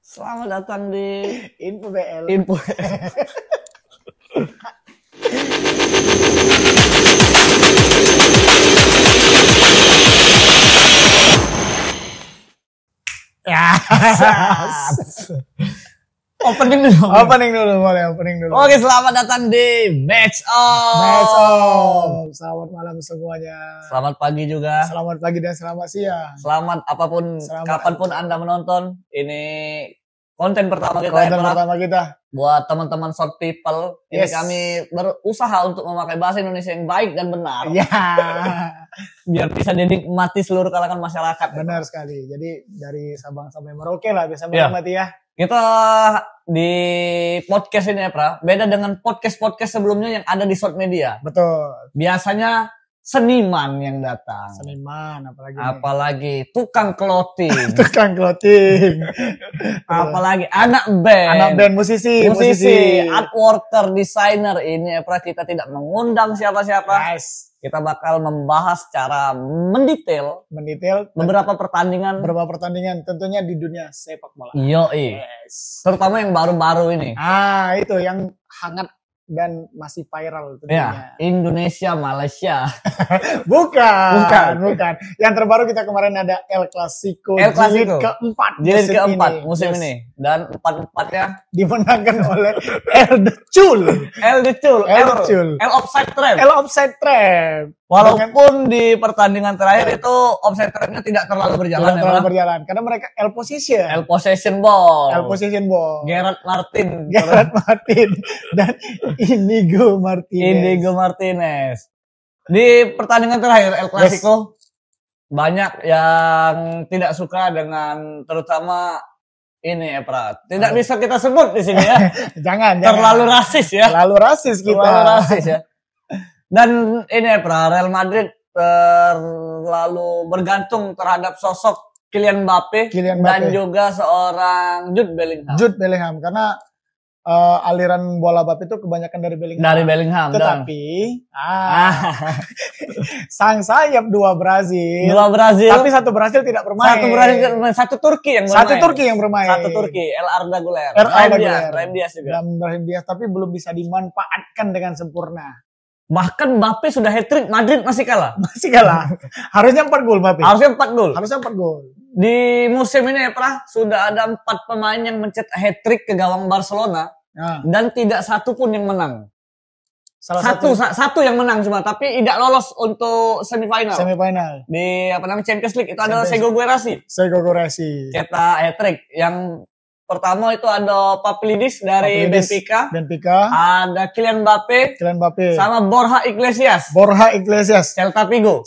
Selamat datang di Info BL. Info. Ya. Opening dulu. Opening dulu, boleh opening dulu. Oke, selamat datang di Match On. Match On. Selamat malam semuanya. Selamat pagi juga. Selamat pagi dan selamat siang. Selamat apapun, kapanpun Anda menonton. Ini konten pertama kita. Konten pertama kita. Buat teman-teman short people, ini Yes. kami berusaha untuk memakai bahasa Indonesia yang baik dan benar. Ya. Biar bisa dinikmati seluruh kalangan masyarakat. Benar sekali. Jadi dari Sabang sampai Merauke lah bisa Ya. menikmati ya. Kita di podcast ini ya, Pra, beda dengan podcast-podcast sebelumnya yang ada di short media. Betul. Biasanya seniman yang datang. Seniman apalagi. Apalagi tukang clothing. Tukang clothing. Apalagi anak band. Anak band musisi. Art worker, desainer. Ini ya, Pra, kita tidak mengundang siapa-siapa. Yes. Kita bakal membahas secara mendetail beberapa pertandingan tentunya di dunia sepak bola. Yoi. Yes. Terutama yang baru-baru ini. Itu yang hangat dan masih viral tentunya. Ya, Indonesia, Malaysia. Bukan. Yang terbaru kita kemarin ada El Clasico. Jilid keempat musim ini. Dan empat-empatnya dimenangkan oleh El Decul. El Offside Trap. Walaupun di pertandingan terakhir itu offside trapnya tidak terlalu berjalan. Karena mereka El Possession Ball. Gerard Martin dan Inigo Martinez. Di pertandingan terakhir El Clasico, banyak yang tidak suka dengan terutama ini ya, Prat. Tidak bisa kita sebut di sini ya. Jangan. Terlalu rasis ya. Terlalu rasis ya. Dan ini ya, Prat, Real Madrid terlalu bergantung terhadap sosok Kylian Mbappe. Dan juga seorang Jude Bellingham. Karena aliran bola Mbappe itu kebanyakan dari Bellingham. Tetapi sang sayap dua Brazil. Tapi satu Brazil tidak bermain. Satu Turki yang bermain. Satu Turki, El Arda Güler. Brahim Diaz juga. Brahim Diaz, tapi belum bisa dimanfaatkan dengan sempurna. Bahkan Mbappe sudah hat-trick, Madrid masih kalah. Harusnya 4 gol Mbappe. Harusnya 4 gol. Di musim ini ya, Pra, sudah ada 4 pemain yang mencetak hat-trick ke gawang Barcelona. Dan tidak satu pun yang menang. Satu yang menang cuma, tapi tidak lolos untuk semifinal. Di Champions League itu ada Sego Guerrasi. Cetak hat-trick. Yang pertama itu ada Pavlidis dari Benfica. Ada Kylian Mbappe. Sama Borja Iglesias. Celta Vigo.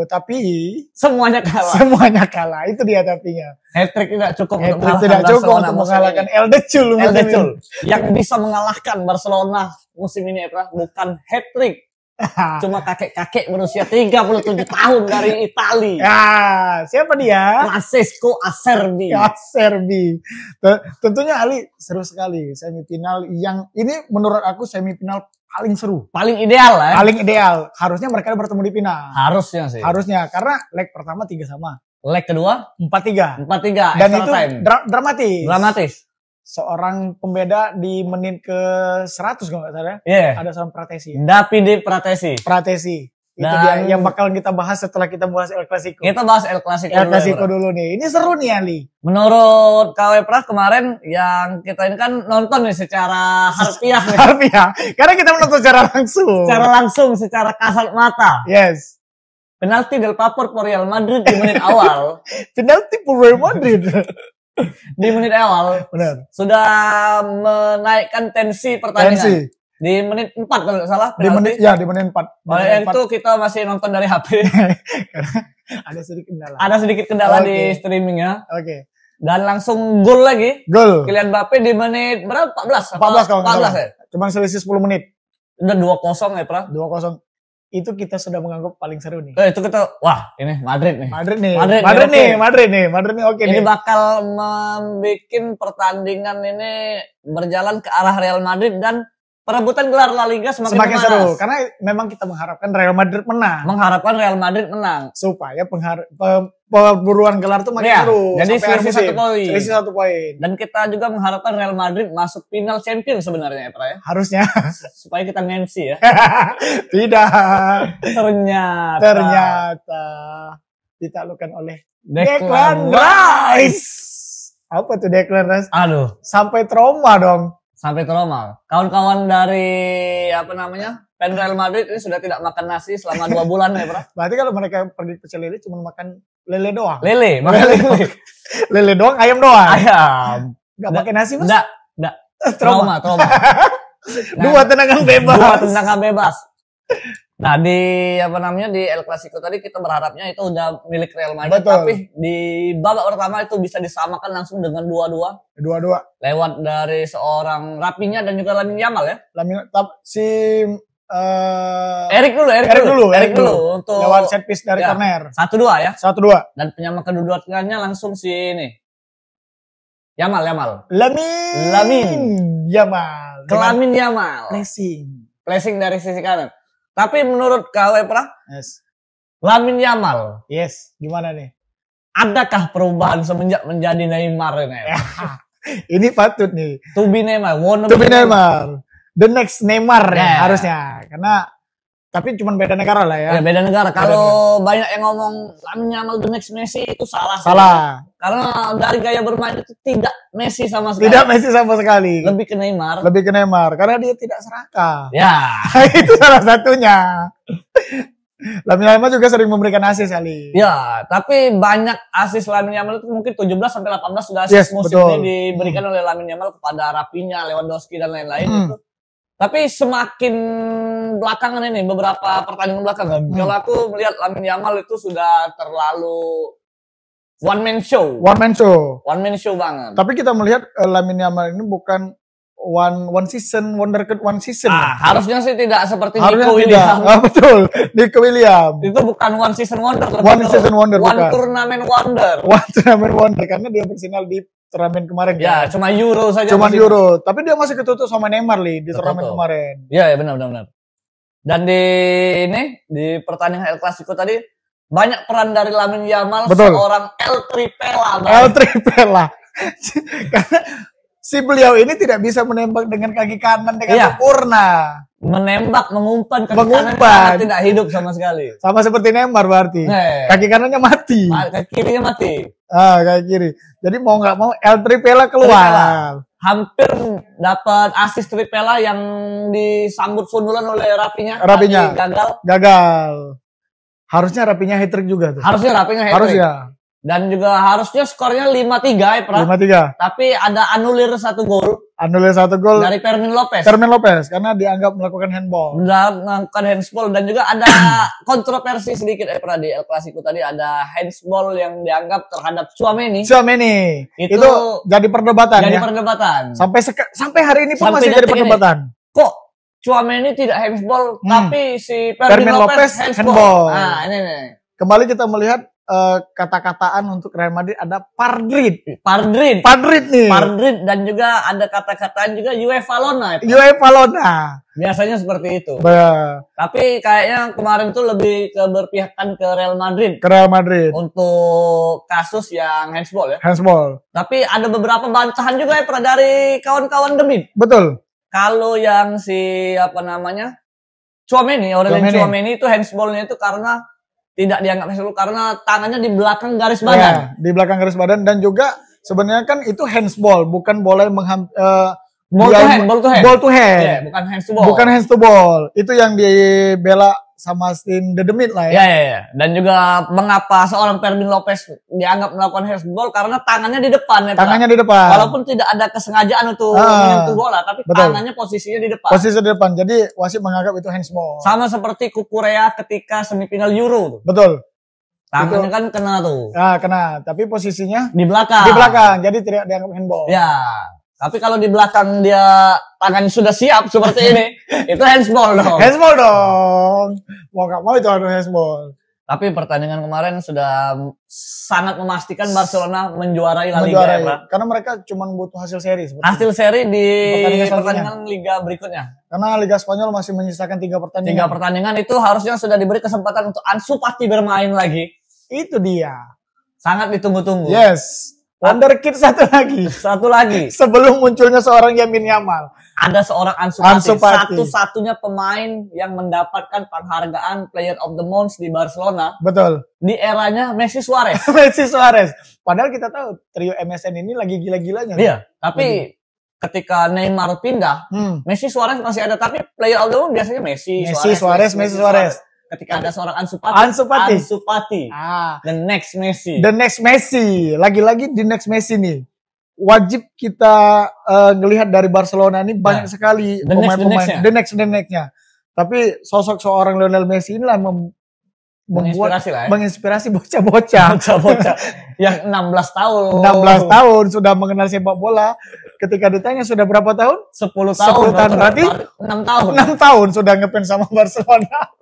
Tapi semuanya kalah. Itu dia tapinya. Hat-trick tidak cukup untuk mengalahkan El Decul. Yang bisa mengalahkan Barcelona musim ini ya, bukan hat-trick. Cuma kakek-kakek berusia 37 tahun dari Italia. Ya, siapa dia? Francesco Acerbi. Tentunya Ali, seru sekali semifinal yang ini menurut aku semifinal paling seru. Paling ideal ya. Paling ideal. Harusnya mereka bertemu di final. Harusnya sih. Karena leg pertama 3-3. Leg kedua 4-3. Dan itu dramatis. Seorang pembeda di menit ke 100 kalau nggak salah. Ada seorang Pratesi. Davide Pratesi. Itu dia yang bakal kita bahas setelah kita bahas El Clasico. Kita bahas El Clasico dulu nih. Ini seru nih Ali. Menurut KW Pra kemarin yang kita ini kan nonton nih secara harfiah. Karena kita menonton secara langsung. Secara kasat mata. Yes. Penalti Del Papor for Real Madrid di menit awal. Di menit awal. Benar. Sudah menaikkan tensi pertandingan. Di menit 4 kalau tidak salah. Di menit 4. Oleh itu kita masih nonton dari HP. Ada sedikit kendala di streamingnya. Oke. Dan langsung gol lagi. Kylian Mbappe di menit berapa? 14 kalau 14 ya. Cuma selisih 10 menit. Udah 2-0 ya, Pra. 2-0. Itu kita sudah menganggap paling seru nih. Itu kita, wah ini Madrid nih. Oke. Ini bakal membuat pertandingan ini berjalan ke arah Real Madrid dan perebutan gelar La Liga semakin seru. Karena memang kita mengharapkan Real Madrid menang. Supaya perburuan gelar itu makin seru. Jadi selisih 1 poin. Selisih 1 poin. Dan kita juga mengharapkan Real Madrid masuk final champion sebenarnya ya. Harusnya. Supaya kita nge-MC ya. Tidak. Ternyata. Ditaklukkan oleh Declan Rice. Apa tuh Declan Rice? Aduh. Sampai trauma dong. Kawan-kawan dari fan Real Madrid ini sudah tidak makan nasi selama 2 bulan ya, Bro. Berarti kalau mereka pergi pecel lele cuma makan lele doang. Lele doang, ayam doang. Ayam. Gak pakai nasi, Mas? Enggak. Trauma. 2 tendangan bebas. Nah, di El Clasico tadi kita berharapnya itu udah milik Real Madrid. Betul. Tapi di babak pertama itu bisa disamakan langsung dengan 2-2. Lewat dari seorang Rafinha dan juga Lamine Yamal ya. Erik dulu untuk lewat set piece dari corner. 1-2 ya. 1-2. Dan penyama kedudukannya langsung si ini. Yamal. Lamine Yamal. Placing dari sisi kanan. Tapi menurut KW yes. Lamine Yamal. Yes, gimana nih? Adakah perubahan semenjak menjadi Neymar ini? Ini patut nih. To be Neymar. The next Neymar ya, harusnya. Karena tapi cuma beda negara lah ya. Beda negara. Kalau banyak yang ngomong Lamine Yamal the next Messi itu salah. Karena dari gaya bermain itu tidak Messi sama sekali. Lebih ke Neymar. Karena dia tidak serakah. Ya. Itu salah satunya. Lamine Yamal juga sering memberikan asis kali. Ya, tapi banyak asis Lamine Yamal itu mungkin 17-18 sudah asis musim ini diberikan oleh Lamine Yamal kepada Rafinha, Lewandowski dan lain-lain itu. Tapi semakin belakangan ini, beberapa pertandingan belakangan, kalau aku melihat Lamine Yamal itu sudah terlalu one man show banget. Tapi kita melihat Lamine Yamal ini bukan one season. Harusnya sih tidak seperti Nico Williams. Betul, Nico Williams. Itu bukan one season wonder. One turnamen wonder. Karena dia bersinar di turnamen kemarin. Ya, cuma Euro saja. Tapi dia masih ketutup sama Neymar di turnamen kemarin. Ya, benar. Dan di pertandingan El Clasico tadi banyak peran dari Lamine Yamal. Seorang El Tripella. Karena si beliau ini tidak bisa menembak dengan kaki kanan dengan sempurna. Menembak, mengumpan kaki kanan tidak hidup sama sekali. Sama seperti Neymar berarti. Kaki kanannya mati. Kaki kirinya mati. Kaki kiri. Jadi mau nggak mau El Tripella keluar. Hampir dapat asis Tripella yang disambut sundulan oleh Rafinha. Gagal. Harusnya Rafinha hat-trick juga tuh. Harusnya. Dan juga harusnya skornya 5-3 ya, 5-3. Tapi ada anulir 1 gol. Dari Fermin Lopez karena dianggap melakukan handball. Dan juga ada kontroversi sedikit di El Clasico tadi, ada handball yang dianggap terhadap Tchouaméni. Itu jadi perdebatan. Sampai hari ini pun masih jadi perdebatan. Kok Tchouaméni tidak handball tapi si Fermin Lopez handball. Nah, ini. Kembali kita melihat kata-kataan untuk Real Madrid ada Pardrit dan juga ada kata-kataan juga UEFA Lona. Biasanya seperti itu. Tapi kayaknya kemarin tuh lebih keberpihakan ke Real Madrid. Untuk kasus yang handsball ya. Tapi ada beberapa bantahan juga ya dari kawan-kawan Demit. Betul. Kalau yang si Tchouaméni itu handsballnya itu karena tidak dianggap handsball karena tangannya di belakang garis badan. Di belakang garis badan, dan juga sebenarnya kan itu handsball, bukan boleh ball to hand. Yeah, bukan hands to ball. Itu yang dibela sama Stin The Demit lah ya. Ya. Dan juga mengapa seorang Fermin Lopez dianggap melakukan handsball karena tangannya di depan ya. Walaupun tidak ada kesengajaan untuk menyentuh bola, tapi tangannya posisinya di depan. Jadi wasit menganggap itu handsball. Sama seperti Kukurea ketika semifinal Euro. Betul. Tangannya kan kena tuh. Kena, tapi posisinya di belakang. Jadi tidak dianggap handball. Ya. Tapi kalau di belakang dia tangan sudah siap seperti ini, itu handsball dong. Mau nggak mau itu harus handsball. Tapi pertandingan kemarin sudah sangat memastikan Barcelona menjuarai La Liga. Karena mereka cuma butuh hasil seri. Hasil seri di pertandingan Liga berikutnya. Karena Liga Spanyol masih menyisakan 3 pertandingan. 3 pertandingan itu harusnya sudah diberi kesempatan untuk Ansu Fati bermain lagi. Itu dia. Sangat ditunggu-tunggu. Yes. Wonderkid satu lagi. Sebelum munculnya seorang Lamine Yamal. Ada seorang Ansu Fati. Satu-satunya pemain yang mendapatkan penghargaan Player of the Month di Barcelona. Betul. Di eranya Messi Suarez. Padahal kita tahu trio MSN ini lagi gila-gilanya. Iya. Tapi ketika Neymar pindah, Messi Suarez masih ada. Tapi Player of the Month biasanya Messi Suarez. Ketika ada seorang Ansu Fati. The next Messi. Lagi-lagi the next Messi nih. Wajib kita ngelihat dari Barcelona ini banyak sekali pemain-pemain the next-nya. Tapi sosok seorang Lionel Messi inilah menginspirasi bocah-bocah yang 16 tahun sudah mengenal sepak bola. Ketika ditanya sudah berapa tahun? 10 tahun. Berarti 6 tahun sudah ngefans sama Barcelona.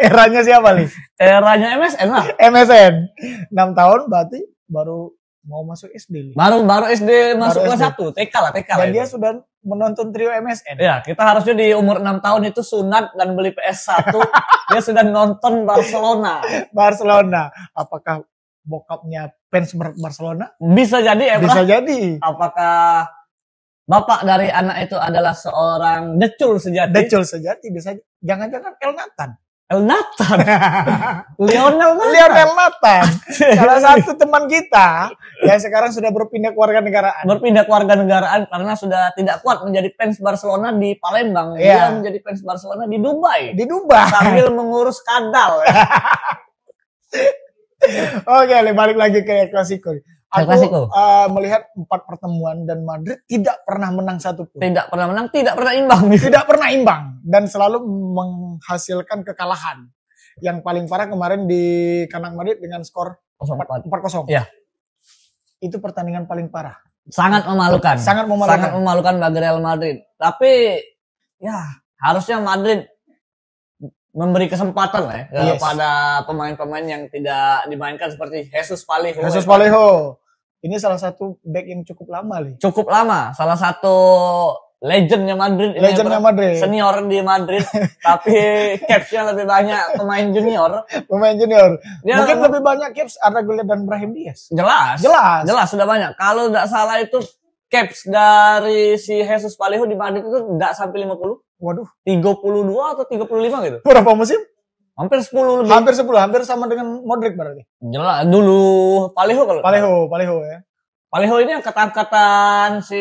Eranya siapa nih? Eranya MSN lah. 6 tahun berarti baru mau masuk SD. Baru SD masuk kelas 1, TK lah. Dan dia sudah menonton trio MSN. Ya, kita harusnya di umur 6 tahun itu sunat dan beli PS1. Dia sudah nonton Barcelona. Apakah bokapnya fans Barcelona? Bisa jadi, Bisa jadi. Apakah bapak dari anak itu adalah seorang decul sejati? Bisa. Jangan-jangan El Nathan. Lionel Nathan. Salah satu teman kita yang sekarang sudah berpindah kewarganegaraan karena sudah tidak kuat menjadi fans Barcelona di Palembang. Dia menjadi fans Barcelona di Dubai. Sambil mengurus kadal. Oke, balik lagi ke Klasiko. Aku melihat 4 pertemuan dan Madrid tidak pernah menang satupun. Tidak pernah menang, tidak pernah imbang. Tidak pernah imbang dan selalu menghasilkan kekalahan. Yang paling parah kemarin di kandang Madrid dengan skor 4-0. Ya. Itu pertandingan paling parah. Sangat memalukan. Sangat memalukan bagi Real Madrid. Tapi ya harusnya Madrid memberi kesempatan lah ya kepada pemain-pemain yang tidak dimainkan seperti Jesus Vallejo. Ini salah satu back yang cukup lama nih. Cukup lama, salah satu legendnya Madrid. Senior di Madrid, tapi capsnya lebih banyak pemain junior. Mungkin lebih banyak caps Arda Güler dan Brahim Diaz. Jelas sudah banyak. Kalau tidak salah itu caps dari si Jesus Vallejo di Madrid itu tidak sampai 50. Waduh, 32 atau 35 gitu. Berapa musim? Hampir 10 lebih. Hampir sama dengan Modric berarti. Jelas, dulu Vallejo ya. Vallejo ini angkatan si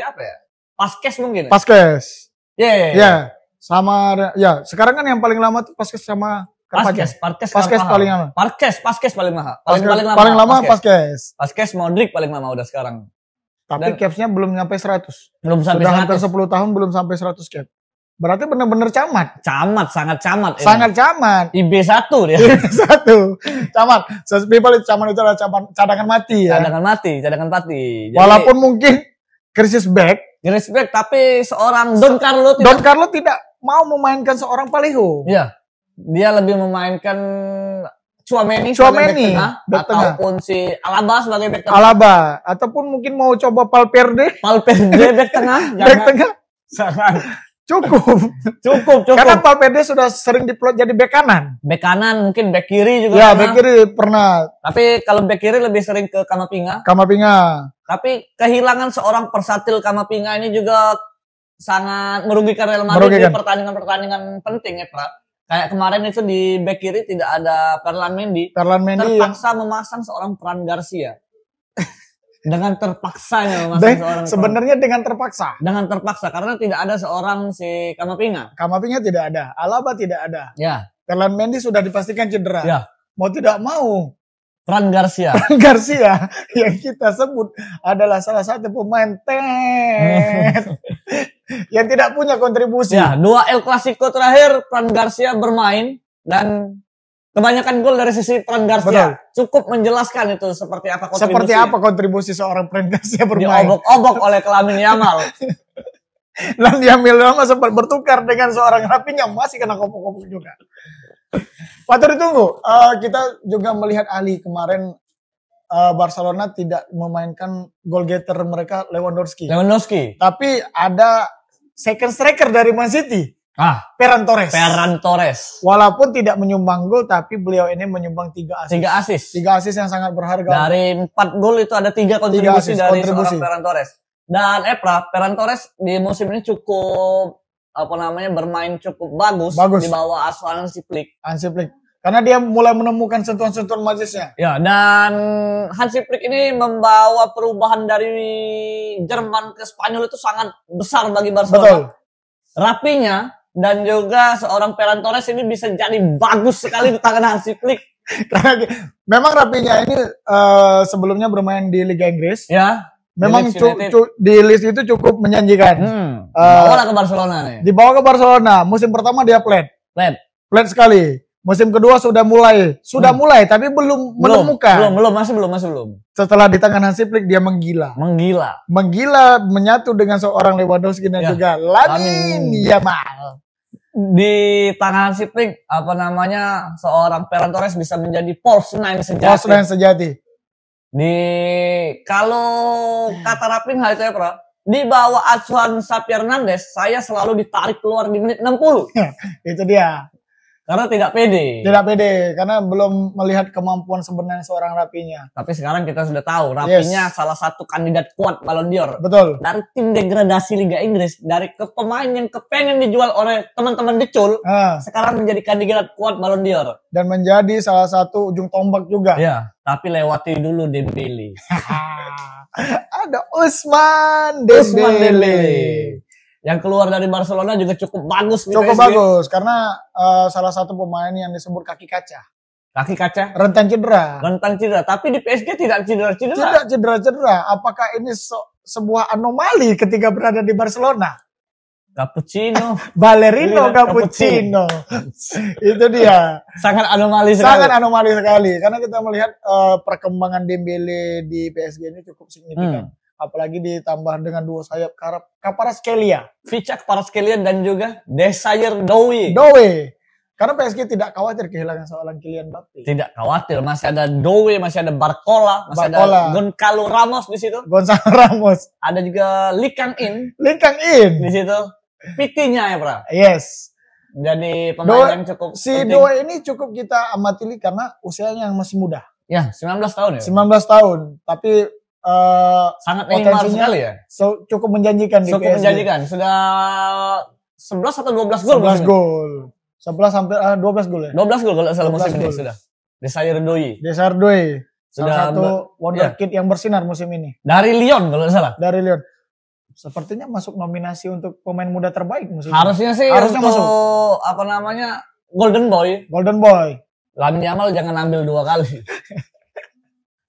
apa ya? Pasquez mungkin. Pasquez. Iya. Sama ya, sekarang kan yang paling lama tuh Pasquez sama Pasquez paling lama. Pasquez paling mahal. Paling lama Pasquez. Pasquez, Modric paling lama udah sekarang. Tapi capsnya belum nyampe 100. Belum sampai 100. Sudah hampir 10 tahun belum sampai 100 cap. Berarti benar-benar camat. Sangat camat. Sangat camat. IB1 dia. IB1. Camat. So people camat itu adalah cadangan mati ya. Cadangan mati. Jadi, walaupun mungkin krisis back, tapi seorang Don Carlo tidak mau memainkan seorang Vallejo. Iya. Dia lebih memainkan Tchouaméni back tengah, ataupun si Alaba sebagai back tengah. Ataupun mungkin mau coba Valverde back tengah. Jangan. Cukup. Karena Valverde sudah sering diplot jadi back kanan. Back kanan, mungkin back kiri juga. Ya, back kiri pernah. Tapi kalau back kiri lebih sering ke Camavinga. Tapi kehilangan seorang persatil Camavinga ini juga sangat merugikan Real Madrid di pertandingan penting ya, Pak. Kayak kemarin itu di back kiri tidak ada Ferland Mendy terpaksa memasang seorang Fran Garcia. Dengan terpaksanya memasang seorang. Sebenarnya dengan terpaksa karena tidak ada seorang si Camavinga tidak ada, Alaba tidak ada. Ya. Ferland Mendy sudah dipastikan cedera. Ya. Mau tidak mau Fran Garcia yang kita sebut adalah salah satu pemain yang tidak punya kontribusi. Ya, 2 El Clasico terakhir Fran Garcia bermain dan kebanyakan gol dari sisi Fran Garcia. Betul. Cukup menjelaskan itu seperti apa kontribusi seorang Fran Garcia bermain. Diobok-obok oleh Lamine Yamal. Dan Lamine Yamal sempat bertukar dengan seorang Rafinha, masih kena kopok-kopok juga. Patut ditunggu. Kita juga melihat Ali kemarin Barcelona tidak memainkan goal getter mereka Lewandowski. Tapi ada second striker dari Man City. Ferran Torres. Walaupun tidak menyumbang gol, tapi beliau ini menyumbang 3 asis. 3 asis yang sangat berharga. Dari 4 gol itu ada 3 kontribusi dari seorang Ferran Torres. Dan Ferran Torres di musim ini cukup bermain cukup bagus. Di bawah asuhan Hansi Flick. Karena dia mulai menemukan sentuhan-sentuhan magisnya. Ya, dan Hansi Flick ini membawa perubahan dari Jerman ke Spanyol itu sangat besar bagi Barcelona. Betul. Rapinya dan juga seorang Ferran Torres ini bisa jadi bagus sekali di tangan Hansi Flick. Karena memang Rapinya ini sebelumnya bermain di Liga Inggris. Ya. Memang di list itu cukup menjanjikan. Dibawa ke Barcelona nih. Dibawa ke Barcelona. Musim pertama dia flat sekali. Musim kedua sudah mulai, tapi belum menemukan. Masih belum. Setelah di tangan Hansi Flick dia menggila, menyatu dengan seorang Lewandowski dan juga Lamine Yamal. Di tangan Hansi Flick seorang Ferran Torres bisa menjadi false nine sejati. Kalau kata Rapinha itu ya, di bawah asuhan Xavi Hernandez, saya selalu ditarik keluar di menit 60. Itu dia. Karena tidak pede, karena belum melihat kemampuan sebenarnya seorang Rapinya. Tapi sekarang kita sudah tahu, Rapinya salah satu kandidat kuat Ballon d'Or. Betul. Dari tim degradasi Liga Inggris, dari pemain yang kepengen dijual oleh teman-teman decul, sekarang menjadi kandidat kuat Ballon d'Or. Dan menjadi salah satu ujung tombak juga. Ya, tapi lewati dulu Dembele. Ada Ousmane Dembele. Yang keluar dari Barcelona juga cukup bagus. Bagus, karena salah satu pemain yang disebut kaki kaca. Rentan cedera. Tapi di PSG tidak cedera. Tidak cedera. Apakah ini sebuah anomali ketika berada di Barcelona? Cappuccino. Ballerino Cappuccino. Itu dia. Sangat anomali sekali. Karena kita melihat perkembangan Dembele di PSG ini cukup signifikan. Apalagi ditambah dengan dua sayap Kvaratskhelia. Vicha Kvaratskhelia dan juga Desire Doué. Karena PSG tidak khawatir kehilangan seorang Kylian Mbappe. Tidak khawatir, masih ada Doué, masih ada Barcola, masih ada Gonçalo Ramos di situ. Ada juga Lee Kang In di situ. PT-nya ya, Yes. Jadi pemain yang cukup penting. Doué ini cukup kita amati karena usianya yang masih muda. Ya, 19 tahun ya. 19 tahun, tapi sangat Neymar sekali ya. Cukup menjanjikan di PSG. Sudah 11 atau 12 gol. 11 gol. 11 sampai 12 gol ya. 12 gol kalau salah musim ini sudah. Desire Doué. Salah satu wonderkid yang bersinar musim ini. Dari Lyon kalau salah. Dari Lyon. Sepertinya masuk nominasi untuk pemain muda terbaik musim ini. Harusnya masuk. Golden Boy. Lamine Yamal jangan ambil 2 kali.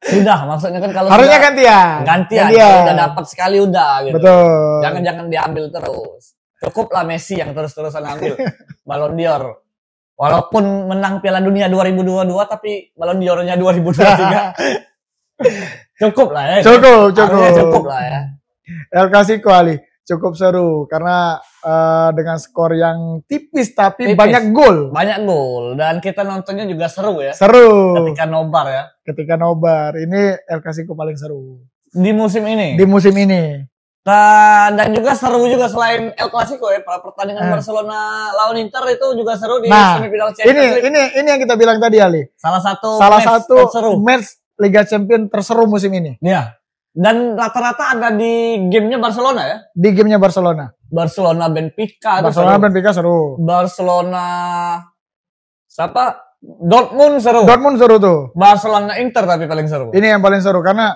Sudah, maksudnya kan kalau harusnya gantian. Udah dapat sekali udah gitu. Betul. Jangan diambil terus. Cukuplah Messi yang terus-terusan ambil Ballon d'Or. Walaupun menang Piala Dunia 2022 tapi Ballon d'Or-nya 2023. Cukup lah ya. Cukup lah ya. El Clasico Ali cukup seru karena dengan skor yang tipis tapi banyak gol. Dan kita nontonnya juga seru ya. Ketika nobar ini El Clasico paling seru di musim ini. Dan juga seru juga selain El Clasico ya, pertandingan Barcelona lawan Inter itu juga seru di semifinal Champions League. Ini yang kita bilang tadi Ali. Salah satu match Liga Champions terseru musim ini. Iya. Dan rata-rata ada di gamenya Barcelona ya? Di gamenya Barcelona. Barcelona Benfica seru. Barcelona siapa? Dortmund seru tuh. Barcelona Inter tapi paling seru. Ini yang paling seru karena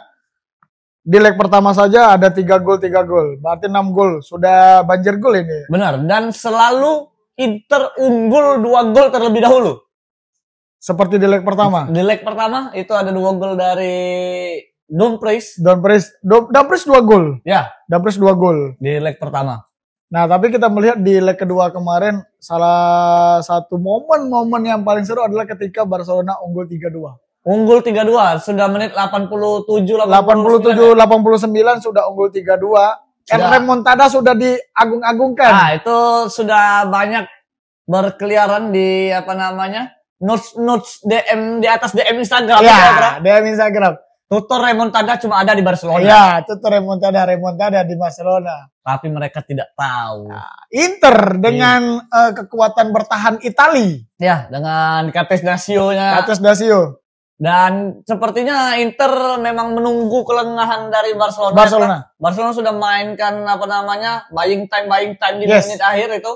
di leg pertama saja ada 3 gol. Berarti 6 gol. Sudah banjir gol ini. Benar. Dan selalu Inter unggul 2 gol terlebih dahulu. Seperti di leg pertama. Di leg pertama itu ada 2 gol dari Dumfries 2 gol. Ya. Dumfries 2 gol. Di leg pertama. Nah, tapi kita melihat di leg kedua kemarin salah satu momen yang paling seru adalah ketika Barcelona unggul 3-2. Sudah menit 89 sudah unggul 3-2. Remontada sudah diagung-agungkan. Nah, itu sudah banyak berkeliaran di notes DM di atas DM Instagram. Ya, DM Instagram. Tutor remontada cuma ada di Barcelona. Iya, tutor remontada di Barcelona. Tapi mereka tidak tahu. Nah, Inter dengan kekuatan bertahan Itali. Ya, dengan Cates Dacio-nya. Cates Dacio. Dan sepertinya Inter memang menunggu kelengahan dari Barcelona. Barcelona sudah mainkan buying time di menit akhir itu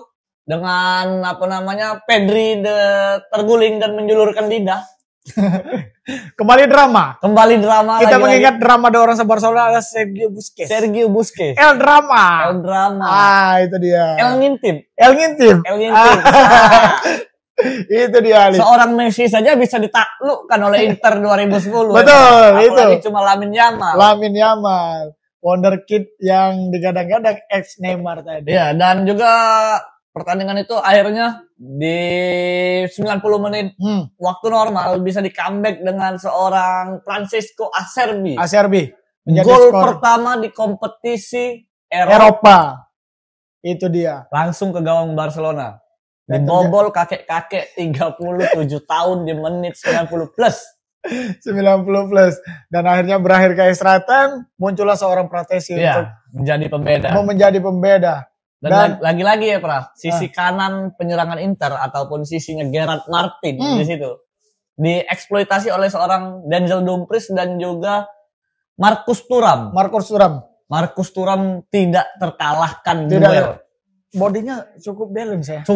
dengan Pedri terguling dan menjulurkan lidah. Kembali drama. Kita mengingat drama orang Barcelona adalah Sergio Busquets. El drama. Itu dia. El ngintip. Itu dia. Seorang Messi saja bisa ditaklukkan oleh Inter 2010. Betul, apalagi itu. Cuma Lamine Yamal. Wonderkid yang digadang-gadang ex Neymar tadi. Ya, dan juga pertandingan itu akhirnya di 90 menit waktu normal bisa di comeback dengan seorang Francisco Acerbi. Gol pertama di kompetisi Eropa. Itu dia. Langsung ke gawang Barcelona. Dibobol kakek-kakek 37 tahun di menit 90 plus. Dan akhirnya berakhir ke extra time, muncullah seorang Pratesi untuk menjadi pembeda. Dan lagi-lagi ya sisi kanan penyerangan Inter ataupun sisinya Gerard Martin di situ dieksploitasi oleh seorang Denzel Dumfries dan juga Marcus Thuram. Marcus Thuram tidak terkalahkan duel. Bodinya cukup balance ya.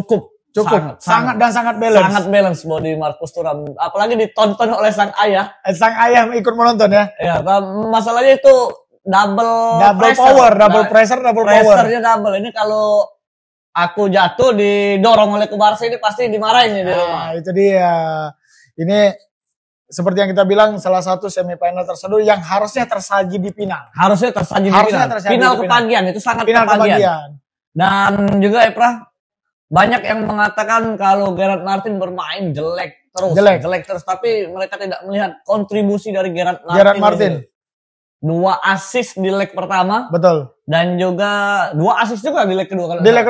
Sangat balance. Sangat balance body Marcus Thuram. Apalagi ditonton oleh sang ayah. Sang ayah ikut menonton ya. Ya, masalahnya itu double pressure. Pressernya double. Ini kalau aku jatuh didorong oleh Barca ini pasti dimarahin di rumah. Itu dia. Ini seperti yang kita bilang salah satu semifinal terseduh yang harusnya tersaji di final. Final kepagian itu sangat kepagian. Dan juga banyak yang mengatakan kalau Gerard Martin bermain jelek terus, tapi mereka tidak melihat kontribusi dari Gerard Martin. 2 assist di leg pertama. Betul. Dan juga 2 assist juga di leg kedua. Di leg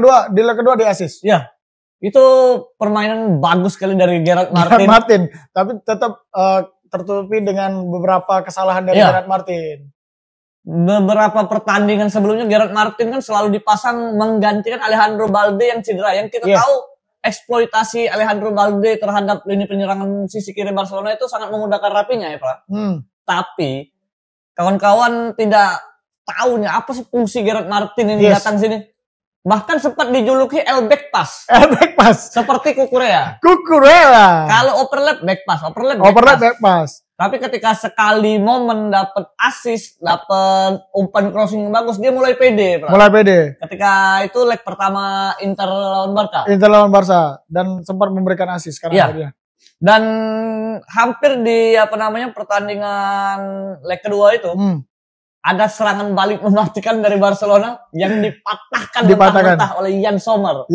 kedua di assist. Ya. Itu permainan bagus sekali dari Gerard Martin. Tapi tetap tertutupi dengan beberapa kesalahan dari Gerard Martin. Beberapa pertandingan sebelumnya Gerard Martin kan selalu dipasang menggantikan Alejandro Balde yang cedera. Yang kita tahu eksploitasi Alejandro Balde terhadap lini penyerangan sisi kiri Barcelona itu sangat memudahkan Rapinya ya Pak. Tapi kawan-kawan tidak tahunya apa sih fungsi Gerard Martin ini datang sini. Bahkan sempat dijuluki El back pass. Seperti Cucurella. Kalau overlap back pass. Tapi ketika sekali momen dapat assist, dapat umpan crossing yang bagus, dia mulai pede. Ketika itu leg pertama Inter lawan Barca. Dan sempat memberikan assist karena dia. Dan hampir di pertandingan leg kedua itu ada serangan balik mematikan dari Barcelona yang dipatahkan mentah-mentah oleh Jan Sommer.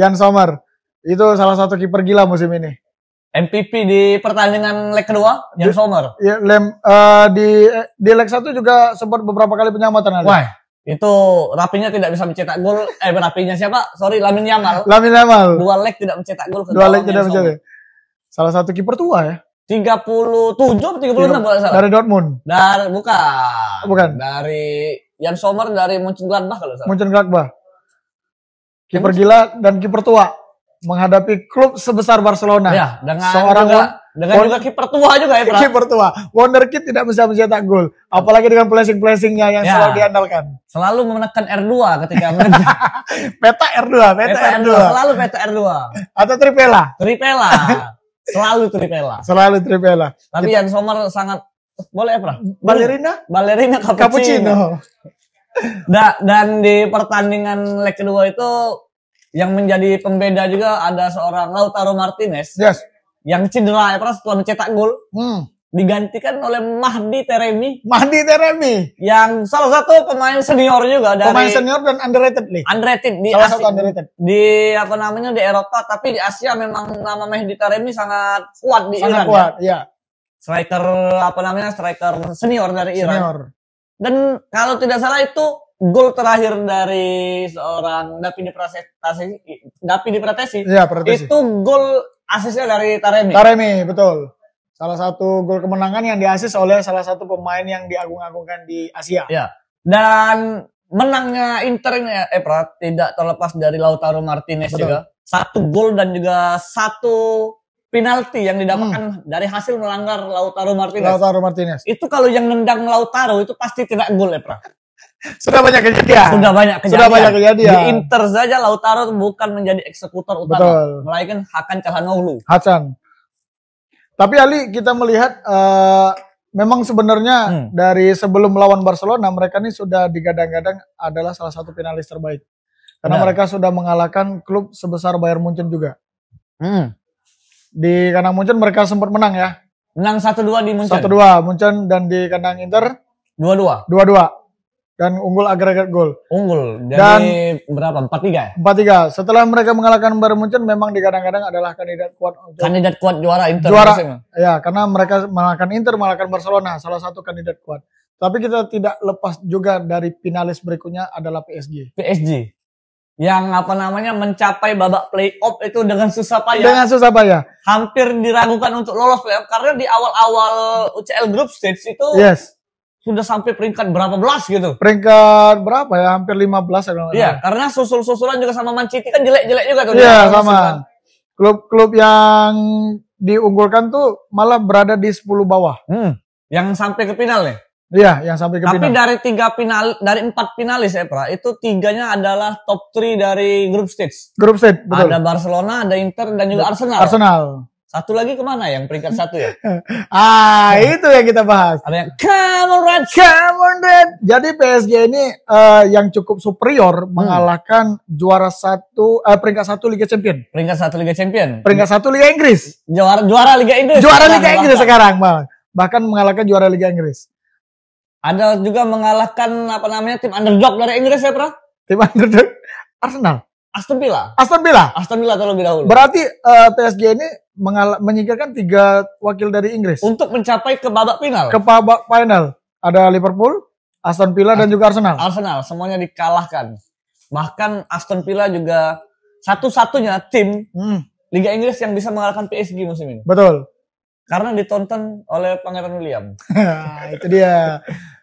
Itu salah satu kiper gila musim ini. MVP di pertandingan leg kedua, Jan Sommer. Ya, di leg 1 juga sempat beberapa kali penyelamatan. Wah, itu Rapinya tidak bisa mencetak gol. Rapinya siapa? Lamine Yamal. 2 leg tidak mencetak gol. 2 leg tidak mencetak. Salah satu kiper tua ya. 37 atau 36 kalau salah. Dari Dortmund. Bukan. Dari Jan Sommer dari Mönchengladbach kalau salah. Mönchengladbach. Kiper gila dan kiper tua menghadapi klub sebesar Barcelona. Ya, dengan juga kiper tua juga ya, Kiper tua. Wonderkid tidak bisa mencetak gol, apalagi dengan flashing-flashingnya yang selalu diandalkan. Selalu menekan R2 ketika peta R2. Selalu peta R2. Atau Tripela. Selalu Tripela. Tapi Jan Sommer sangat boleh Ballerina cappuccino. Dan di pertandingan leg kedua itu yang menjadi pembeda juga ada seorang Lautaro Martinez yang cedera setelah mencetak gol digantikan oleh Mahdi Taremi yang salah satu pemain senior juga pemain senior dan underrated di Eropa, tapi di Asia memang nama Mahdi Taremi sangat kuat di Iran. Striker striker senior dari Iran. Dan kalau tidak salah itu gol terakhir dari seorang Davide Pratesi. Iya, Pratesi. Itu gol asisnya dari Taremi. Taremi, betul. Salah satu gol kemenangan yang diasis oleh salah satu pemain yang diagung-agungkan di Asia. Ya. Dan menangnya Inter ini tidak terlepas dari Lautaro Martinez. Betul. Juga. 1 gol dan juga 1 penalti yang didapatkan dari hasil melanggar Lautaro Martinez. Itu kalau yang nendang Lautaro itu pasti tidak gol, Sudah banyak kejadian. Di Inter saja Lautaro bukan menjadi eksekutor utama, melainkan Hakan Calhanoglu. Tapi Ali, kita melihat memang sebenarnya dari sebelum melawan Barcelona, mereka ini sudah digadang-gadang adalah salah satu finalis terbaik. Karena mereka sudah mengalahkan klub sebesar Bayern Munchen juga. Di kandang Munchen mereka sempat menang ya. Menang 1-2 di Munchen. 1-2 Munchen, dan di kandang Inter 2-2. Dan unggul agregat gol. Dan berapa? 4-3. Setelah mereka mengalahkan Bayern Munchen, memang digadang-gadang adalah kandidat kuat juara Inter. Ya, karena mereka mengalahkan Inter, mengalahkan Barcelona, salah satu kandidat kuat. Tapi kita tidak lepas juga dari finalis berikutnya adalah PSG. Yang mencapai babak playoff itu dengan susah payah. Hampir diragukan untuk lolos playoff karena di awal-awal UCL Group Stage itu sudah sampai peringkat berapa belas gitu. Peringkat berapa ya? Hampir 15 ya. Iya, karena susul-susulan juga sama Man City kan jelek-jelek juga tuh. Iya, sama. Klub-klub yang diunggulkan tuh malah berada di 10 bawah. Yang sampai ke final nih. Iya, yang sampai ke final. Tapi dari 4 finalis itu 3-nya adalah top 3 dari group stage. Betul. Ada Barcelona, ada Inter, dan juga Arsenal. Satu lagi kemana yang peringkat 1 ya? Itu yang kita bahas. Ada yang come on red. Jadi PSG ini yang cukup superior mengalahkan peringkat 1 Liga Champion. Peringkat 1 Liga Champion. Peringkat 1 Liga Inggris. Juara Liga Inggris. Sekarang, bahkan mengalahkan juara Liga Inggris. Ada juga mengalahkan tim underdog dari Inggris ya, Tim underdog Arsenal. Aston Villa terlebih dahulu. Berarti PSG ini menyingkirkan 3 wakil dari Inggris untuk mencapai ke babak final. Ada Liverpool, Aston Villa dan juga Arsenal. Semuanya dikalahkan. Bahkan Aston Villa juga satu-satunya tim Liga Inggris yang bisa mengalahkan PSG musim ini. Betul. Karena ditonton oleh Pangeran William. Itu dia.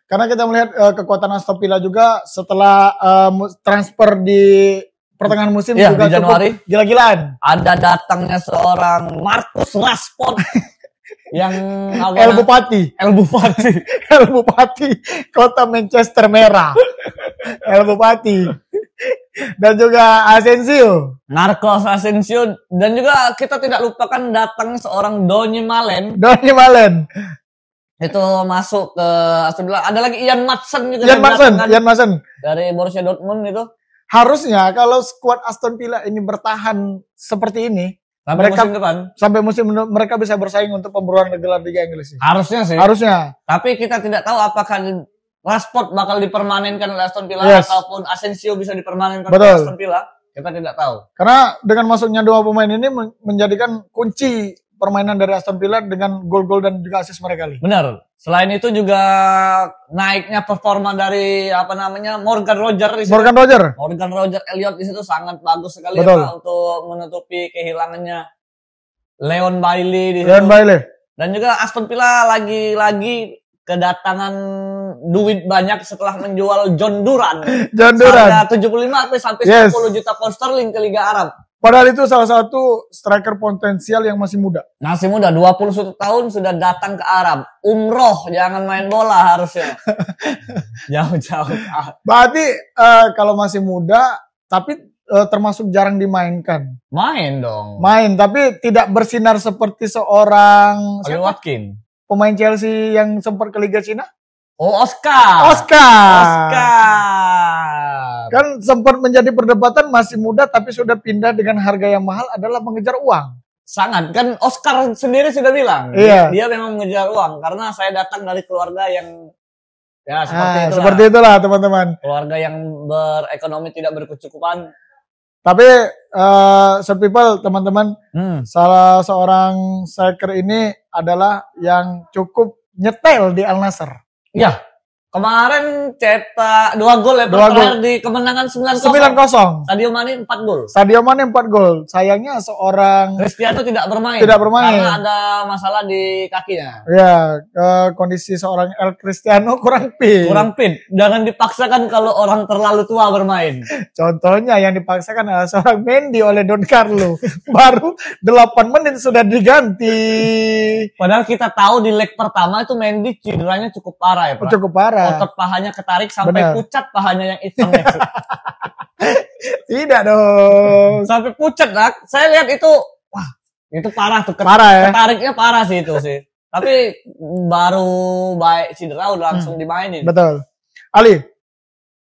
Karena kita melihat kekuatan Aston Villa juga setelah transfer di pertengahan musim juga di Januari gila-gilaan. Ada datangnya seorang Marcus Rashford yang El Bupati kota Manchester merah. El Bupati. Dan juga Marcos Asensio, dan juga kita tidak lupakan datang seorang Donny Malen. Itu masuk ke Aston Villa. Ada lagi Ian Maatsen juga. Ian Maatsen dari Borussia Dortmund itu. Harusnya kalau skuad Aston Villa ini bertahan seperti ini sampai musim depan mereka bisa bersaing untuk pemburuan gelar Liga Inggris. Harusnya. Tapi kita tidak tahu apakah Rashford bakal dipermanenkan oleh Aston Villa ataupun Asensio bisa dipermanenkan oleh Aston Villa. Kita tidak tahu. Karena dengan masuknya 2 pemain ini menjadikan kunci permainan dari Aston Villa dengan gol-gol dan juga assist mereka. Benar. Selain itu juga naiknya performa dari Morgan Roger Elliot di situ sangat bagus sekali untuk menutupi kehilangannya Leon Bailey di situ. Dan juga Aston Villa lagi-lagi kedatangan duit banyak setelah menjual John Duran. Harga 75 sampai 10 juta pound sterling ke Liga Arab. Padahal itu salah satu striker potensial yang masih muda. 21 tahun sudah datang ke Arab. Umroh, jangan main bola harusnya. Jauh-jauh. Berarti kalau masih muda, tapi termasuk jarang dimainkan. Main dong. Main, tapi tidak bersinar seperti seorang Oli Watkins. Pemain Chelsea yang sempat ke Liga Cina. Oh, Oscar. Kan sempat menjadi perdebatan, masih muda tapi sudah pindah dengan harga yang mahal adalah mengejar uang. Sangat. Kan Oscar sendiri sudah bilang. Dia memang mengejar uang. Karena saya datang dari keluarga yang seperti itulah teman-teman. Keluarga yang berekonomi tidak berkecukupan. Tapi people teman-teman, salah seorang striker ini adalah yang cukup nyetel di Al Nassr. Iya. Kemarin cetak 2 gol ya, terakhir di kemenangan 9-0. Sadio Mane 4 gol. Sadio Mane 4 gol. Sayangnya seorang Cristiano tidak bermain. Karena ada masalah di kakinya. Ya, kondisi seorang El Cristiano kurang fit. Jangan dipaksakan kalau orang terlalu tua bermain. Contohnya yang dipaksakan adalah seorang Mendy oleh Don Carlo. Baru 8 menit sudah diganti. Padahal kita tahu di leg pertama itu Mendy cederanya cukup parah ya, Pak. Cukup parah. Otot pahanya ketarik sampai pucat pahanya yang hitam. Tidak dong. Sampai pucat, Nak. Saya lihat itu, wah, itu parah tuh. Parah ya? Ketariknya parah sih itu sih. Tapi baru baik cedera udah langsung dimainin. Betul. Ali,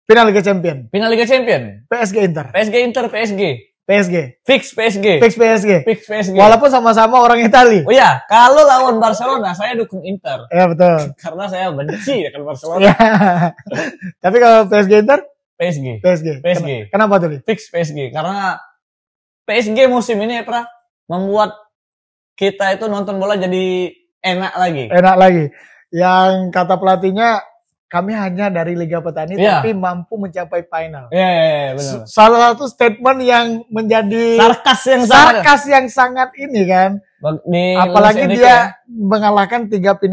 final Liga Champion. PSG Inter. Fix PSG. Walaupun sama-sama orang Itali. Oh iya, kalau lawan Barcelona saya dukung Inter. Ya betul. Karena saya benci dengan Barcelona. Ya. Tapi kalau PSG Inter? PSG. Kenapa tuh? Fix PSG. Karena PSG musim ini membuat kita itu nonton bola jadi enak lagi. Yang kata pelatihnya, kami hanya dari Liga Petani tapi mampu mencapai final. Iya, benar. Salah satu statement yang menjadi sarkas yang sangat ini kan. Apalagi dia mengalahkan 3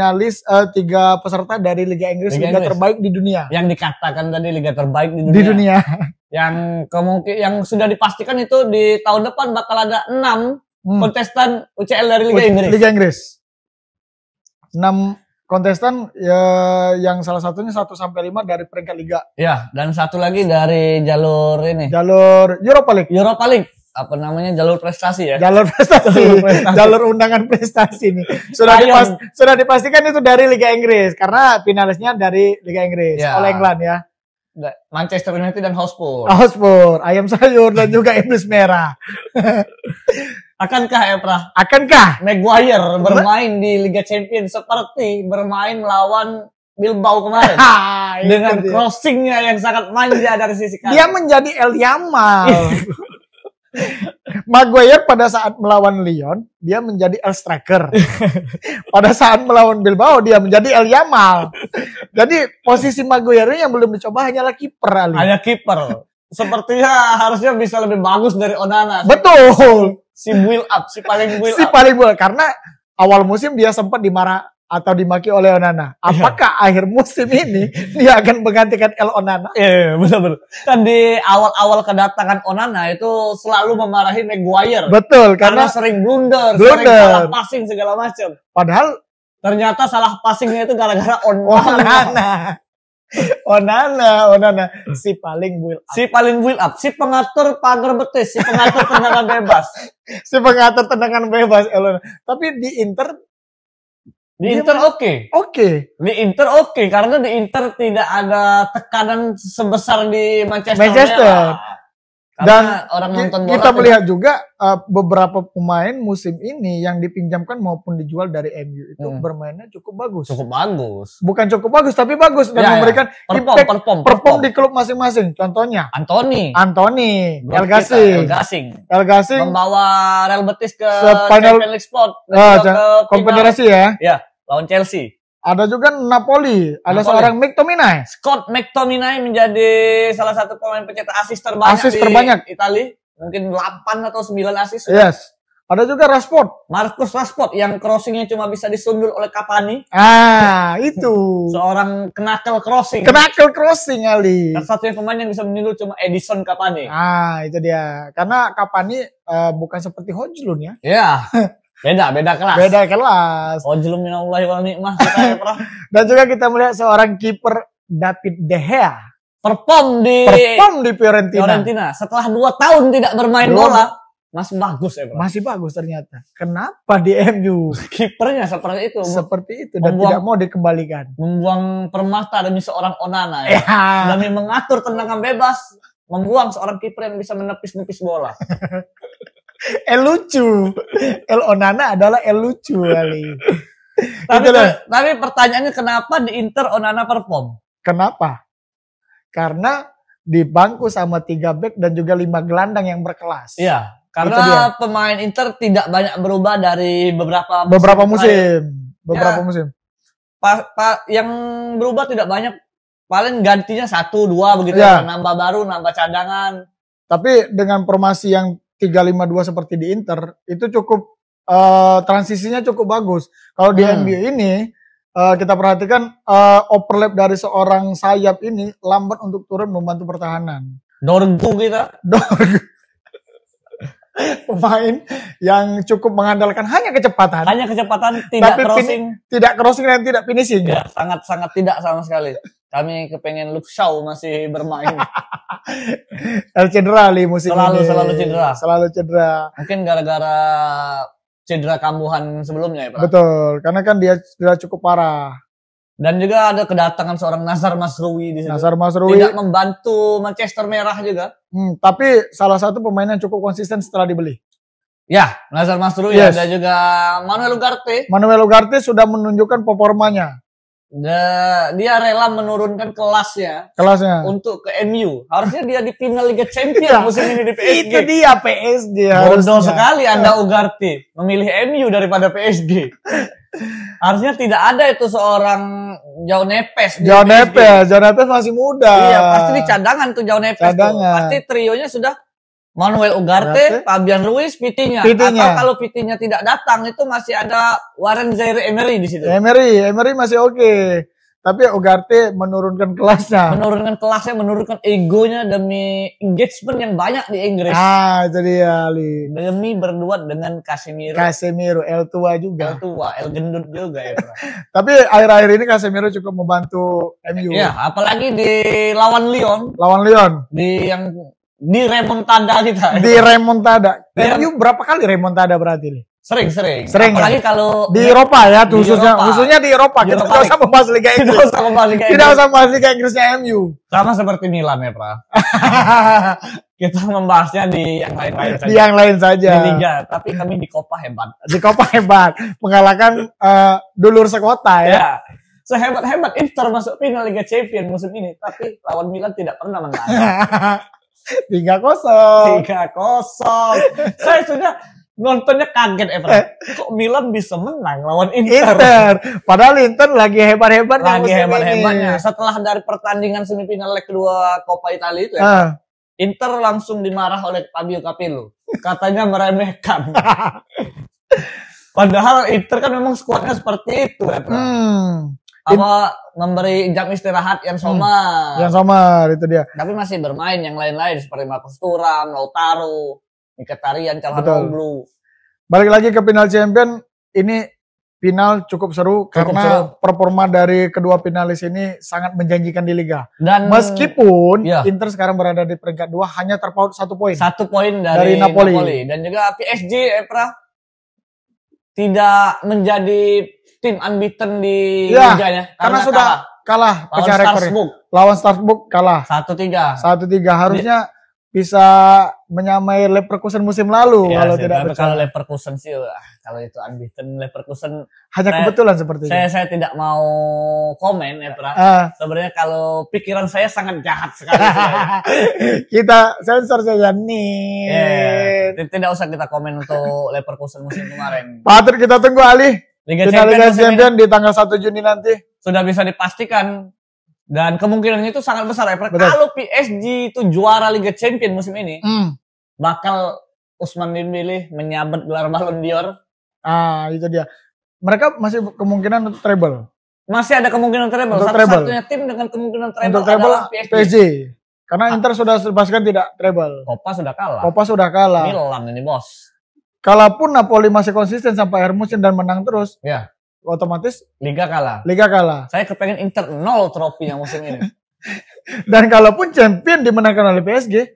peserta dari Liga Inggris, Liga terbaik di dunia. Yang dikatakan tadi Liga terbaik di dunia. yang sudah dipastikan itu di tahun depan bakal ada 6 kontestan UCL dari Liga Inggris. 6 kontestan ya, yang salah satunya 1-5 dari peringkat liga. Ya, dan satu lagi dari jalur Europa League. Apa namanya? Jalur prestasi ya. Jalur undangan prestasi nih. Sudah dipastikan itu dari Liga Inggris karena finalisnya dari Liga Inggris oleh England ya. Manchester United dan Hotspur, ayam sayur dan juga iblis merah. Akankah Maguire bermain di Liga Champions seperti bermain melawan Bilbao kemarin? Dengan crossingnya yang sangat manja dari sisi kanan. Dia menjadi El Yamal. Maguire pada saat melawan Lyon, dia menjadi El Striker. Pada saat melawan Bilbao, dia menjadi El Yamal. Jadi posisi Maguire yang belum dicoba hanyalah kiper. Hanya kiper. Sepertinya harusnya bisa lebih bagus dari Onana. Betul. Si paling build up. Karena awal musim dia sempat dimarah atau dimaki oleh Onana. Apakah akhir musim ini dia akan menggantikan El Onana? Iya, benar-benar. Kan di awal-awal kedatangan Onana itu selalu memarahi Maguire. Betul, karena sering blunder, sering salah passing segala macam. Padahal ternyata salah passingnya itu gara-gara Onana si paling build up, si pengatur pagar betis, si pengatur tendangan bebas. Tapi di Inter oke. Karena di Inter tidak ada tekanan sebesar di Manchester. Dan orang nonton bola kita melihat juga beberapa pemain musim ini yang dipinjamkan maupun dijual dari MU itu bermainnya cukup bagus. Bukan cukup bagus tapi bagus dan memberikan perform di klub masing-masing. Contohnya Anthony, El Ghassing membawa Real Betis ke Champions League Sport, Konfederasi ya. Ya, lawan Chelsea. Ada juga Napoli. Seorang McTominay. Scott McTominay menjadi salah satu pemain pencetak asis terbanyak di Italia. Mungkin 8 atau 9 asis. Yes. Ada juga Marcus Rashford yang crossingnya cuma bisa disundul oleh Cavani. Itu. Seorang knuckle crossing Ali. Satu-satunya pemain yang bisa menundul cuma Edison Cavani. Itu dia. Karena Cavani bukan seperti Hojlund ya. Iya. Beda kelas. Ojlum minallahi wa ni'mah. Dan juga kita melihat seorang kiper David De Gea perform di Fiorentina. Setelah 2 tahun tidak bermain bola, masih bagus ya, Bro. Masih bagus ternyata. Kenapa di MU kipernya seperti itu dan tidak mau dikembalikan. Membuang permata demi seorang Onana demi mengatur tendangan bebas, membuang seorang kiper yang bisa menepis-nepis bola. El Onana adalah lucu kali. Tapi pertanyaannya kenapa di Inter Onana perform? Kenapa? Karena di bangku sama 3 back dan juga 5 gelandang yang berkelas. Iya, karena pemain Inter tidak banyak berubah dari beberapa musim. Beberapa musim. Yang berubah tidak banyak paling gantinya 1-2 begitu ya. Nambah baru, nambah cadangan. Tapi dengan formasi yang 3-5-2 seperti di Inter itu cukup transisinya cukup bagus. Kalau di MU ini kita perhatikan overlap dari seorang sayap ini lambat untuk turun membantu pertahanan. Dorgu kita. Pemain yang cukup mengandalkan hanya kecepatan. Hanya kecepatan, tidak crossing. Tidak crossing dan tidak finishing. Ya, sangat-sangat tidak sama sekali. Kami kepengen Luke Shaw masih bermain. Cedera li musim ini. Selalu cedera. Mungkin gara-gara cedera kambuhan sebelumnya ya Pak? Betul, karena kan dia cedera cukup parah. Dan juga ada kedatangan seorang Nazar Mazraoui di situ. Nazar Mazraoui tidak membantu Manchester Merah juga. Tapi salah satu pemain yang cukup konsisten setelah dibeli. Ya, Nazar Mazraoui. Ada juga Manuel Ugarte. Manuel Ugarte sudah menunjukkan performanya. Dia rela menurunkan kelasnya untuk ke MU. Harusnya dia di final Liga Champions musim ini di PSG. Itu dia PSG. Bodoh sekali Anda Ugarte memilih MU daripada PSG. Harusnya tidak ada itu seorang João Neves. João Neves masih muda. Iya, pasti di cadangan tuh João Neves. Pasti trionya sudah Manuel Ugarte, Fabian Ruiz, Vitinha. Atau kalau Vitinha tidak datang itu masih ada Warren Zaïre-Emery di situ. Emery masih oke. Tapi Ugarte menurunkan kelasnya. Menurunkan egonya demi engagement yang banyak di Inggris. Itu dia, Ali. Demi berdua dengan Casemiro, El tua juga. El gendut juga ya. Tapi akhir-akhir ini Casemiro cukup membantu MU. Iya, apalagi di lawan Lyon. Di remontada kita. MU berapa kali remontada berarti nih? Sering. Apalagi kalau di Eropa ya, khususnya di Eropa. Kita tidak usah membahas Liga Inggris. Tidak usah membahas Liga Inggrisnya MU. Sama seperti Milan ya, Pra. Kita membahasnya di yang lain-lain saja. Di yang lain saja. Di Liga, tapi kami di Copa hebat. Mengalahkan dulur sekota ya. Ya. Sehebat-hebat Inter masuk final Liga Champions musim ini, tapi lawan Milan tidak pernah menang. 3-0. Saya sudah nontonnya kaget kok Milan bisa menang lawan Inter. Padahal Inter lagi hebat-hebatnya. Setelah dari pertandingan semifinal leg kedua Coppa Italia itu Inter langsung dimarah oleh Fabio Capello. Katanya meremehkan. Padahal Inter kan memang skuadnya seperti itu memberi jam istirahat yang Sommer itu dia. Tapi masih bermain yang lain-lain seperti Marcus Thuram, Lautaro, Mkhitaryan, Calhanoglu. Balik lagi ke final champion, ini final cukup seru karena performa dari kedua finalis ini sangat menjanjikan di Liga. Dan meskipun Inter sekarang berada di peringkat 2 hanya terpaut 1 poin. 1 poin dari Napoli. Dan juga PSG tidak menjadi tim unbeaten di liganya karena sudah kalah pecah rekor. Lawan Strasbourg kalah 1-3. Harusnya bisa menyamai Leverkusen musim lalu kalau tidak pecah. Kalau Leverkusen sih kalau itu unbeaten Leverkusen hanya kebetulan seperti itu. Saya tidak mau komen sebenarnya kalau pikiran saya sangat jahat sekali. Kita sensor saja nih. Tidak usah kita komen untuk Leverkusen musim kemarin. Patut kita tunggu Ali. Liga Champions di tanggal 1 Juni nanti. Sudah bisa dipastikan. Dan kemungkinannya itu sangat besar ya. Kalau PSG itu juara Liga Champions musim ini, bakal Ousmane Dembélé menyabet gelar Ballon d'Or. Itu dia. Mereka masih kemungkinan untuk treble. Masih ada kemungkinan treble. Satu-satunya tim dengan kemungkinan treble adalah PSG. Karena Inter sudah pastikan tidak treble. Copa sudah kalah. Milan ini bos. Kalaupun Napoli masih konsisten sampai akhir musim dan menang terus, otomatis Liga kalah. Saya kepengen Inter 0 trofinya musim ini. Dan kalaupun champion dimenangkan oleh PSG,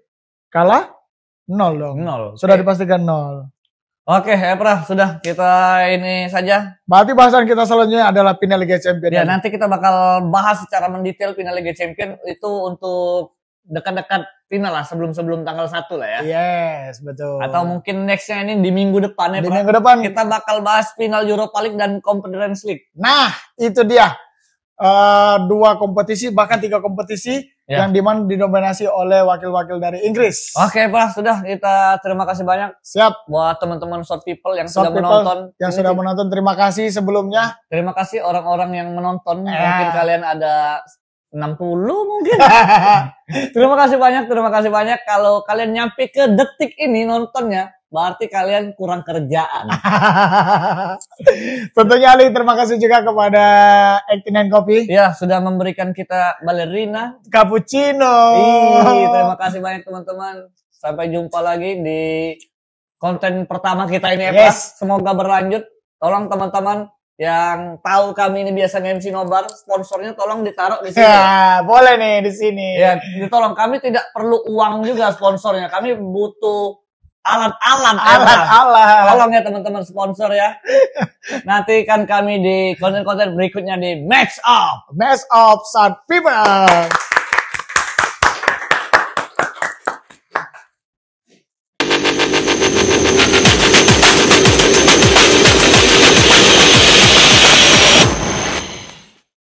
kalah 0 dong. Sudah dipastikan 0. Oke, sudah kita ini saja. Berarti bahasan kita selanjutnya adalah final Liga Champions. Ya, nanti kita bakal bahas secara mendetail final Liga Champions itu untuk dekat-dekat final lah, sebelum tanggal 1 lah ya. Yes, betul. Atau mungkin nextnya ini di minggu depan ya. Minggu depan kita bakal bahas final Europa League dan Conference League. Nah, itu dia. 2 kompetisi, bahkan 3 kompetisi yang dimana didominasi oleh wakil-wakil dari Inggris. Oke, sudah kita terima kasih banyak. Siap. Buat teman-teman Short People yang sudah menonton. Sudah menonton, terima kasih sebelumnya. Terima kasih orang-orang yang menonton. Mungkin kalian ada 60 mungkin. Terima kasih banyak. Kalau kalian nyampe ke detik ini nontonnya, berarti kalian kurang kerjaan. Tentunya Ali, terima kasih juga kepada 89 Coffee. Ya, sudah memberikan kita ballerina cappuccino. Terima kasih banyak teman-teman. Sampai jumpa lagi di konten pertama kita ini ya, Semoga berlanjut. Tolong teman-teman yang tahu kami ini biasa nge-MC Nobar, sponsornya tolong ditaruh di sini. Ya, boleh nih di sini. Ya, tolong, kami tidak perlu uang juga sponsornya. Kami butuh alat-alat. Tolong ya teman-teman sponsor ya. Nantikan kami di konten-konten berikutnya di Match Up Sound People.